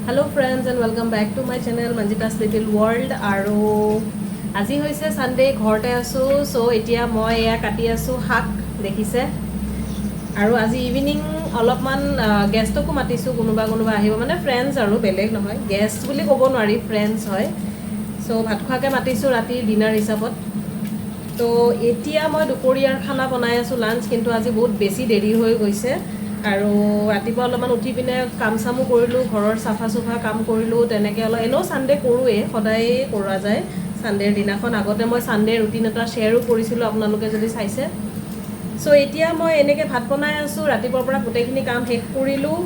Hello friends and welcome back to my channel Manjita's Little World. আৰু আজি হৈছে Sunday ঘৰতে আছো সো এতিয়া মই এয়া কাটি আছো শাক দেখিছে আৰু আজি ইভিনিং অলপমান গেষ্টকো মাতিছো কোনোবা আহিব মানে ফ্ৰেন্ডছ আৰু বেলেগ নহয় গেষ্ট বুলি ক'ব নোৱাৰি ফ্ৰেন্ডছ হয় সো ভাত খোৱাকে মাতিছো ৰাতি ডিনাৰ হিচাপত তো এতিয়া মই দুপৰীয়াৰ খানা বনাই আছো লাঞ্চ কিন্তু আজি বহুত বেছি দেৰি হৈ গৈছে আৰু ৰাতিপুৱা অলপমান উঠি পিনে কাম চামো কৰিলোঁ ঘৰৰ চাফা চুফা কাম কৰিলোঁ তেনেকৈ অলপ এনেও ছানডে কৰোঁৱেই সদায় কৰা যায় ছানডেৰ দিনাখন আগতে মই ছানডে ৰুটিন এটা শ্বেয়াৰো কৰিছিলোঁ আপোনালোকে যদি চাইছে সো এতিয়া মই এনেকৈ ভাত বনাই আছোঁ ৰাতিপুৱাৰ পৰা গোটেইখিনি কাম শেষ কৰিলোঁ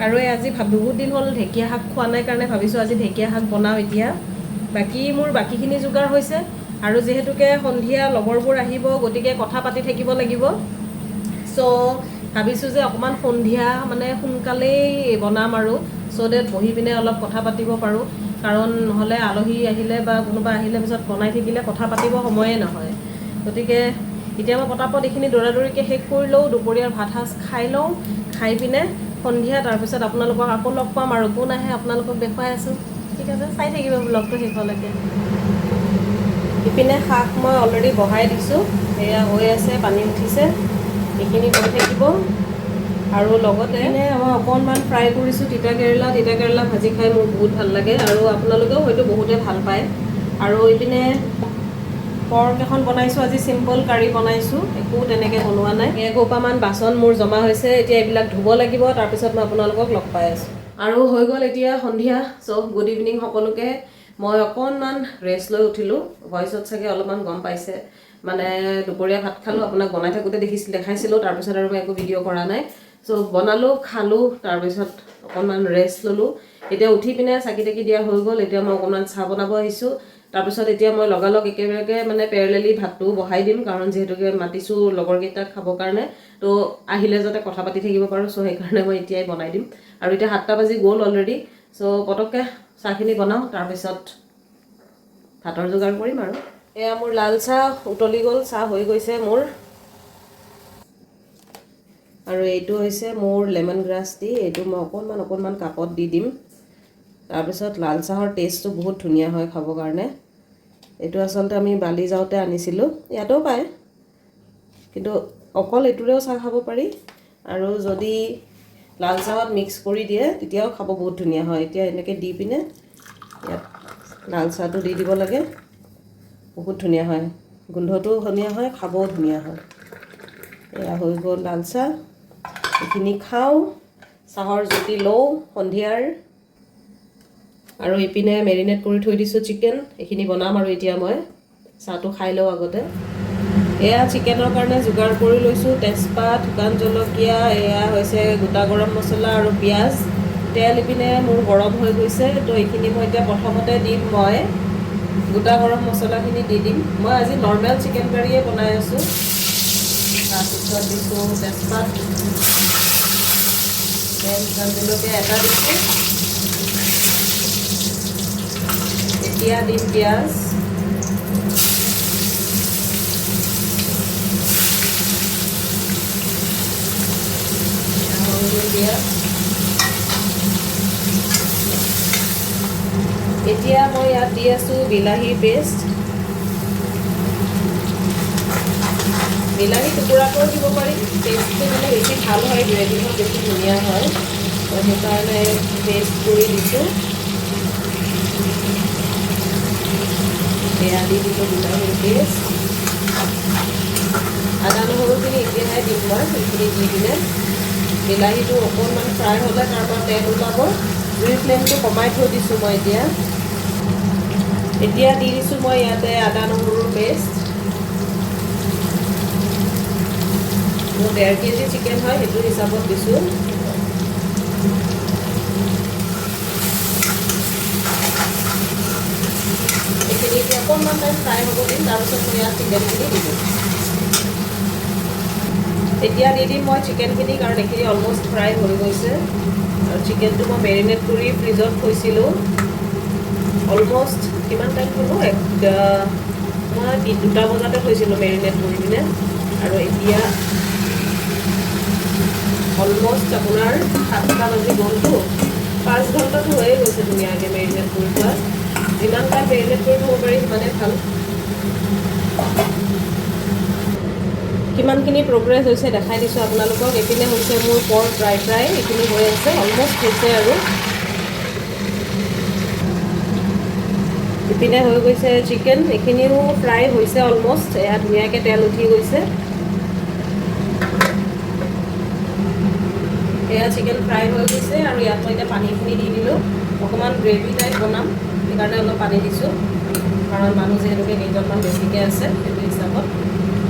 আৰু আজি বহুত দিন হ'ল ঢেকীয়া শাক খোৱা নাই কাৰণে ভাবিছোঁ আজি ঢেকীয়া শাক বনাওঁ এতিয়া বাকী মোৰ বাকীখিনি যোগাৰ হৈছে আৰু যিহেতুকে সন্ধিয়া লগৰবোৰ আহিব গতিকে কথা পাতি থাকিব লাগিব সো ভাবিছোঁ যে অকণমান সন্ধিয়া মানে সোনকালেই বনাম আৰু চ' ডেট বহি পিনে অলপ কথা পাতিব পাৰোঁ কাৰণ নহ'লে আলহী আহিলে বা কোনোবা আহিলে পিছত বনাই থাকিলে কথা পাতিব সময়ে নহয় গতিকে এতিয়া মই পটাপট এইখিনি দৌৰাদৌৰিকৈ শেষ কৰি লওঁ দুপৰীয়াৰ ভাত সাজ খাই লওঁ খাই পিনে সন্ধিয়া তাৰপিছত আপোনালোকক আকৌ লগ পাম আৰু কোন আহে আপোনালোকক দেখুৱাই আছোঁ ঠিক আছে চাই থাকিব ব্লগটো শেষলৈকে ইপিনে শাক মই অলৰেডি বহাই দিছোঁ সেয়া হৈ আছে পানী উঠিছে এইখিনি হৈ থাকিব আৰু লগতে মই অকণমান ফ্ৰাই কৰিছোঁ তিতা কেৰেলা ভাজি খাই মোৰ বহুত ভাল লাগে আৰু আপোনালোকেও হয়তো বহুতে ভাল পায় আৰু এইপিনে পৰ্ক এখন বনাইছোঁ আজি চিম্পল কাৰী বনাইছোঁ একো তেনেকৈ বনোৱা নাই এসোপামান বাচন মোৰ জমা হৈছে এতিয়া এইবিলাক ধুব লাগিব তাৰপিছত মই আপোনালোকক লগ পাই আছোঁ আৰু হৈ গ'ল এতিয়া সন্ধিয়া চ' গুড ইভিনিং সকলোকে মই অকণমান ৰেষ্ট লৈ উঠিলোঁ ভইচত চাগে অলপমান গম পাইছে মানে দুপৰীয়া ভাত খালোঁ আপোনাক বনাই থাকোঁতে দেখাইছিলোঁ তাৰপিছত আৰু মই একো ভিডিঅ' কৰা নাই চ' বনালোঁ খালোঁ তাৰপিছত অকণমান ৰেষ্ট ল'লোঁ এতিয়া উঠি পিনে চাকি তাকি দিয়া হৈ গ'ল এতিয়া মই অকণমান চাহ বনাব আহিছোঁ তাৰপিছত এতিয়া মই লগালগ একেবাৰে মানে পেৰেলেলি ভাতটো বহাই দিম কাৰণ যিহেতুকে মাতিছোঁ লগৰকেইটাক খাবৰ কাৰণে তো আহিলে যাতে কথা পাতি থাকিব পাৰোঁ চ' সেইকাৰণে মই এতিয়াই বনাই দিম আৰু এতিয়া 7টা বাজি গ'ল অলৰেডি চ' পটককৈ চাহখিনি বনাওঁ তাৰপিছত ভাতৰ যোগাৰ কৰিম আৰু এয়া মোৰ লাল চাহ উতলি গ'ল চাহ হৈ গৈছে মোৰ আৰু এইটো হৈছে মোৰ লেমন গ্ৰাছ টি এইটো মই অকণমান কাপত দি দিম তাৰপিছত লাল চাহৰ টেষ্টটো বহুত ধুনীয়া হয় খাবৰ কাৰণে এইটো আচলতে আমি বালি যাওঁতে আনিছিলোঁ ইয়াতো পায় কিন্তু অকল এইটোৰেও চাহ খাব পাৰি আৰু যদি লাল চাহত মিক্স কৰি দিয়ে তেতিয়াও খাব বহুত ধুনীয়া হয় এতিয়া এনেকৈ দি পিনে ইয়াত লাল চাহটো দি দিব লাগে বহুত ধুনীয়া হয় গোন্ধটোও ধুনীয়া হয় খাবও ধুনীয়া হয় এয়া হৈ গ'ল লাল চাহ এইখিনি খাওঁ চাহৰ জুতি লওঁ সন্ধিয়াৰ আৰু ইপিনে মেৰিনেট কৰি থৈ দিছোঁ চিকেন এইখিনি বনাম আৰু এতিয়া মই চাহটো খাই লওঁ আগতে এয়া চিকেনৰ কাৰণে যোগাৰ কৰি লৈছোঁ তেজপাত শুকান জলকীয়া এয়া হৈছে গোটা গৰম মছলা আৰু পিঁয়াজ তেল ইপিনে মোৰ গৰম হৈ গৈছে তো এইখিনি মই এতিয়া প্ৰথমতে দিম মই গোটা গৰম মছলাখিনি দি দিম মই আজি নৰ্মেল চিকেন কাৰীয়ে বনাই আছোঁ তাৰপিছত দিছোঁ তেজপাত তেল শুকান জলকীয়া এটা দিছোঁ এতিয়া দিম পিঁয়াজ এতিয়া মই ইয়াত দি আছোঁ বিলাহী পেষ্ট বিলাহী টুকুৰাকৈও দিব পাৰি টেষ্টটো মানে বেছি ভাল হয় গ্ৰেভিটো বেছি ধুনীয়া হয় সেইকাৰণে পেষ্ট কৰি দিছোঁ এয়া দি দিলোঁ বিলাহীৰ পেষ্ট আদা নহৰুখিনি এতিয়াহে দিম মই সেইখিনি দি পিনে বিলাহীটো অকণমান ফ্ৰাই হ'লে তাৰপৰা তেল ওলাব জুইৰ ফ্লেমটো কমাই থৈ দিছোঁ মই এতিয়া দি দিছোঁ মই ইয়াতে আদা নহৰুৰ পেষ্ট মোৰ 1.5 কেজি চিকেন হয় সেইটো হিচাপত দিছোঁ এইখিনি এতিয়া অকণমান টাইম ফ্ৰাই হ'ব দিম তাৰপিছত মই ইয়াত চিকেনখিনি দি দিম এতিয়া দি দিম মই চিকেনখিনি কাৰণ এইখিনি অলমষ্ট ফ্ৰাই হৈ গৈছে আৰু চিকেনটো মই মেৰিনেট কৰি ফ্ৰিজত থৈছিলোঁ অলমষ্ট কিমান টাইম থ'লোঁ মই 2টা বজাতে থৈছিলোঁ মেৰিনেট কৰি পিনে আৰু এতিয়া অলমষ্ট আপোনাৰ 7টা বাজি গ'লতো 5 ঘণ্টাটো হৈয়ে গৈছে ধুনীয়াকৈ মেৰিনেট কৰি থোৱা যিমান টাইম মেৰিনেট কৰি থ'ব পাৰি সিমানে ভাল কিমানখিনি প্ৰগ্ৰেছ হৈছে দেখাই দিছোঁ আপোনালোকক এইপিনে হৈছে মোৰ পৰ্ক ড্ৰাই ফ্ৰাই এইখিনি হৈ আছে অলমষ্ট হৈছে আৰু ইপিনে হৈ গৈছে চিকেন এইখিনিও ফ্ৰাই হৈছে অলমষ্ট এয়া ধুনীয়াকৈ তেল উঠি গৈছে এয়া চিকেন ফ্ৰাই হৈ গৈছে আৰু ইয়াত মই এতিয়া পানীখিনি দি দিলোঁ অকণমান গ্ৰেভি টাইপ বনাম সেইকাৰণে অলপ পানী দিছোঁ কাৰণ মানুহ যিহেতুকে কেইজনমান বেছিকৈ আছে সেইটো হিচাপত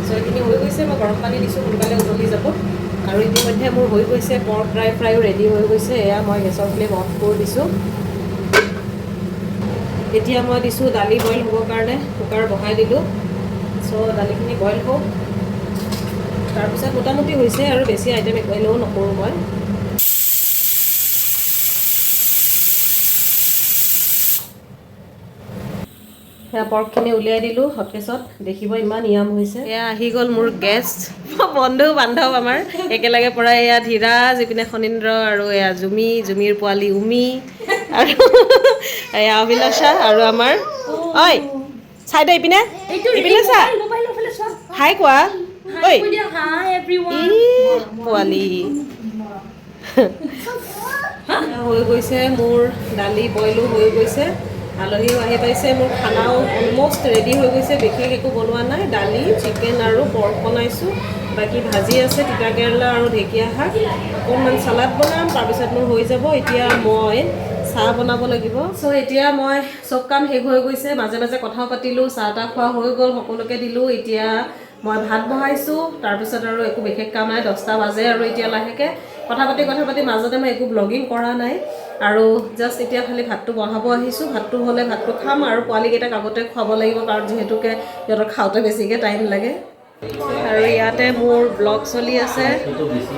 চ' এইখিনি হৈ গৈছে মই গৰম পানী দিছোঁ সোনকালে উতলি যাব আৰু ইতিমধ্যে মোৰ হৈ গৈছে পৰ্ক ড্ৰাই ফ্ৰাইও ৰেডি হৈ গৈছে এয়া মই গেছৰ ফ্লেম অফ কৰি দিছোঁ এতিয়া মই দিছোঁ দালি বইল হ'বৰ কাৰণে কুকাৰ বহাই দিলোঁ চ' দালিখিনি বইল হওক তাৰপিছত মোটামুটি হৈছে আৰু বেছি আইটেম একোৱেও নকৰোঁ মই সেয়া পৰ্কখিনি উলিয়াই দিলোঁ হটকেছত দেখিব ইমান ইয়াম হৈছে এয়া আহি গ'ল মোৰ গেষ্ট বন্ধু বান্ধৱ আমাৰ একেলগে পৰা এয়া ধীৰাজ ইপিনে খনীন্দ্ৰ আৰু এয়া জুমিৰ পোৱালি উমি আৰু এয়া অভিলাষা আৰু আমাৰ ঐ চাই দে ইপিনে চা হাই কোৱা ঐ পোৱালি হৈ গৈছে মোৰ দালি বইলো হৈ গৈছে আলহীও আহি পাইছে মোৰ খানাও অলমষ্ট ৰেডি হৈ গৈছে বিশেষ একো বনোৱা নাই দালি চিকেন আৰু পৰ্ক বনাইছোঁ বাকী ভাজি আছে তিতা কেৰেলা আৰু ঢেকীয়া শাক অকণমান চালাড বনাম তাৰপিছত মোৰ হৈ যাব এতিয়া মই চাহ বনাব লাগিব চ' এতিয়া মই চব কাম শেষ হৈ গৈছে মাজে মাজে কথাও পাতিলোঁ চাহ তাহ খোৱা হৈ গ'ল সকলোকে দিলোঁ এতিয়া মই ভাত বহাইছোঁ তাৰপিছত আৰু একো বিশেষ কাম নাই 10টা বাজে আৰু এতিয়া লাহেকৈ কথা পাতি মাজতে মই একো ব্লগিং কৰা নাই আৰু জাষ্ট এতিয়া খালি ভাতটো বহাব আহিছোঁ ভাতটো হ'লে ভাতটো খাম আৰু পোৱালীকেইটাক আগতে খুৱাব লাগিব কাৰণ যিহেতুকে সিহঁতক খাওঁতে বেছিকৈ টাইম লাগে আৰু ইয়াতে মোৰ ব্লগ চলি আছে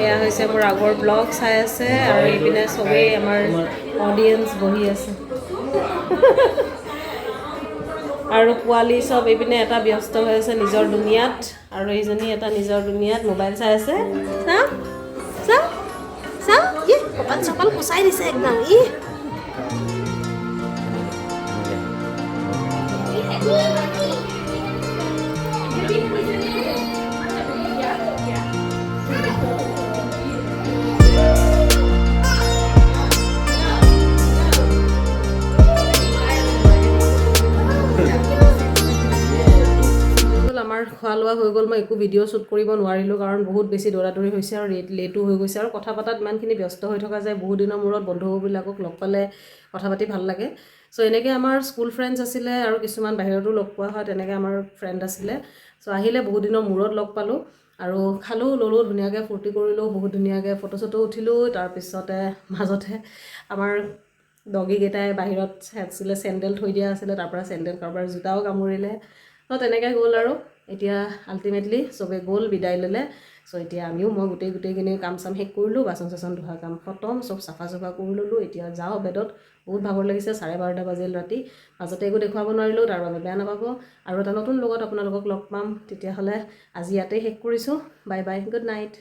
এয়া হৈছে মোৰ আগৰ ব্লগ চাই আছে আৰু এইপিনে চবেই আমাৰ অডিয়েঞ্চ বহি আছে আৰু পোৱালি চব এইপিনে এটা ব্যস্ত হৈ আছে নিজৰ দুনিয়াত আৰু এইজনী এটা নিজৰ দুনিয়াত মোবাইল চাই আছে কপাল চপাল কুচাই দিছে একদম আমাৰ খোৱা লোৱা হৈ গ'ল মই একো ভিডিঅ' শ্বুট কৰিব নোৱাৰিলোঁ কাৰণ বহুত বেছি দৌৰাদৌৰি হৈছে আৰু লেটো হৈ গৈছে আৰু কথা পতাত ইমানখিনি ব্যস্ত হৈ থকা যায় বহুত দিনৰ মূৰত বন্ধুবিলাকক লগ পালে কথা পাতি ভাল লাগে চ' এনেকৈ আমাৰ স্কুল ফ্ৰেণ্ডছ আছিলে আৰু কিছুমান বাহিৰতো লগ পোৱা হয় তেনেকৈ আমাৰ ফ্ৰেণ্ড আছিলে চ' আহিলে বহুত দিনৰ মূৰত লগ পালোঁ আৰু খালোঁ ল'লোঁ ধুনীয়াকৈ ফূৰ্তি কৰিলোঁ বহুত ধুনীয়াকৈ ফটো চটো উঠিলোঁ তাৰপিছতে মাজতে আমাৰ ডগীকেইটাই বাহিৰত আছিলে চেণ্ডেল থৈ দিয়া আছিলে তাৰপৰা চেণ্ডেল কাৰোবাৰ জোতাও কামুৰিলে ত' তেনেকৈ গ'ল আৰু এতিয়া আল্টিমেটলি চবে গ'ল বিদায় ল'লে চ' এতিয়া আমিও মই গোটেইখিনি কাম চাম শেষ কৰিলোঁ বাচন চাচন ধোৱা কাম খতম চব চাফা কৰি ল'লোঁ এতিয়া যাওঁ বেডত বহুত ভাগৰ লাগিছে 12:30 বাজিল ৰাতি মাজতে একো দেখুৱাব নোৱাৰিলোঁ তাৰ বাবে বেয়া নাপাব আৰু এটা নতুন লগত আপোনালোকক লগ পাম তেতিয়াহ'লে আজি ইয়াতেই শেষ কৰিছোঁ বাই বাই গুড নাইট